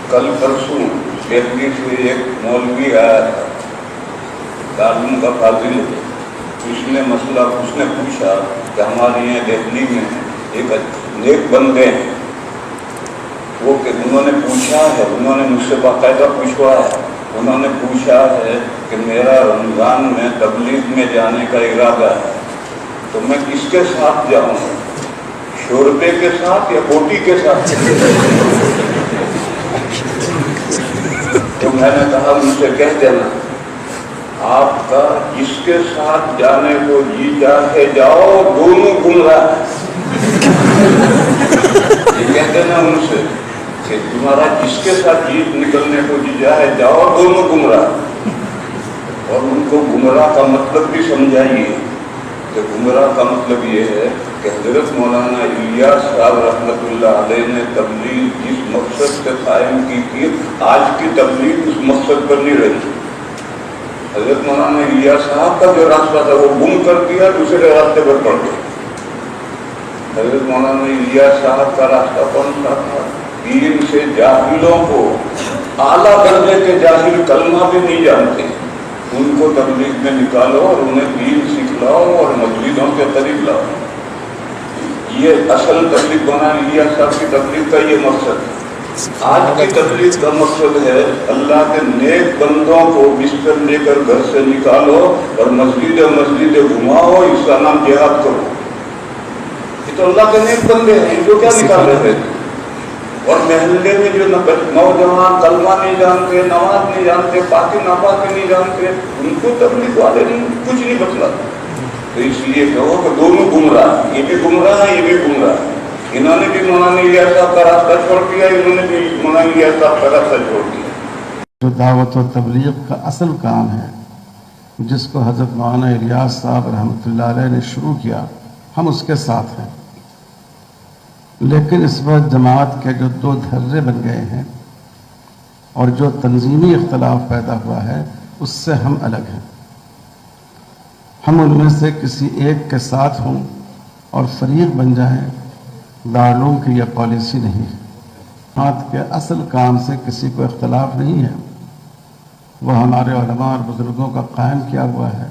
کل پرسوں دہلی سے ایک مولوی آیا تھا، دارالعلوم کا فاضل، اس نے پوچھا کہ ہمارے یہاں دہلی میں ایک نیک بندے ہیں، وہ کہ انہوں نے پوچھا ہے، انہوں نے مجھ سے باقاعدہ پوچھوا ہے، انہوں نے پوچھا ہے کہ میرا رمضان میں تبلیغ میں جانے کا ارادہ ہے، تو میں کس کے ساتھ جاؤں، شوربے کے ساتھ یا بوٹی کے ساتھ؟ تو میں نے کہا ان سے کہہ دینا آپ کا جس کے ساتھ جانے کو جی چاہے جاؤ، دونوں گمراہ ہیں۔ یہ کہہ دینا ان سے کہ تمہارا جس کے ساتھ جیت نکلنے کو جی چاہے جاؤ، دونوں گمراہ۔ اور ان کو گمراہ کا مطلب بھی سمجھائیے کہ گمراہ کا مطلب یہ ہے کہ حضرت مولانا الیاس صاحب رحمۃ اللہ علیہ نے تبلیغ جس مقصد سے قائم کی تھی، آج کی تبلیغ اس مقصد پر نہیں رہی۔ حضرت مولانا الیاس صاحب کا جو راستہ تھا وہ گم کر دیا، دوسرے راستے پر پڑ گئے۔ حضرت مولانا الیاس صاحب کا راستہ کون سا تھا؟ دین سے جاہلوں کو، اعلیٰ درجے کے جاہل کلمہ بھی نہیں جانتے، ان کو تبلیغ میں نکالو اور انہیں دین سکھلاؤ اور مسجدوں کے قریب لاؤ۔ یہ اصل تبلیغ مولانا الیاس صاحب کی تبلیغ کا یہ مقصد ہے۔ آج کی تبلیغ کا مقصد ہے اللہ کے نیک بندوں کو بستر لے کر گھر سے نکالو اور مسجد گھماؤ، اس کا نام جہاد کرو۔ یہ تو اللہ کے نیک بندے ہیں، ان کو کیا نکال رہے تھے؟ اور محلے میں جو نوجوان کلمہ نہیں جانتے، نماز نہیں جانتے، پاکی ناپاکی نہیں جانتے، ان کو تبلیغ والے نے کچھ نہیں بتلاتے۔ تو اس لیے کہو کہ دونوں گمراہ، یہ بھی گمراہ ہے، یہ بھی گمراہ ہے۔ انہوں نے بھی مولانا الیاس صاحب کا راستہ چھوڑ دیا، انہوں نے بھی مولانا الیاس صاحب کا راستہ چھوڑ دیا۔ جو دعوت و تبلیغ کا اصل کام ہے، جس کو حضرت مولانا الیاس صاحب رحمۃ اللہ علیہ نے شروع کیا، ہم اس کے ساتھ ہیں۔ لیکن اس وقت جماعت کے جو دو دھرے بن گئے ہیں اور جو تنظیمی اختلاف پیدا ہوا ہے، اس سے ہم الگ ہیں۔ ہم ان میں سے کسی ایک کے ساتھ ہوں اور فریق بن جائیں، دارالعلوم کی یہ پالیسی نہیں ہے۔ جماعت کے اصل کام سے کسی کو اختلاف نہیں ہے، وہ ہمارے علماء اور بزرگوں کا قائم کیا ہوا ہے،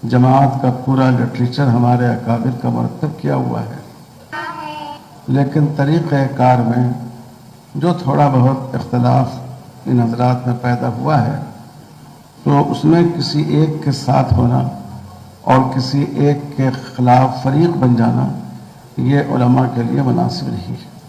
جماعت کا پورا لٹریچر ہمارے اکابر کا مرتب کیا ہوا ہے۔ لیکن طریقہ کار میں جو تھوڑا بہت اختلاف ان حضرات میں پیدا ہوا ہے، تو اس میں کسی ایک کے ساتھ ہونا اور کسی ایک کے خلاف فریق بن جانا، یہ علماء کے لیے مناسب نہیں ہے۔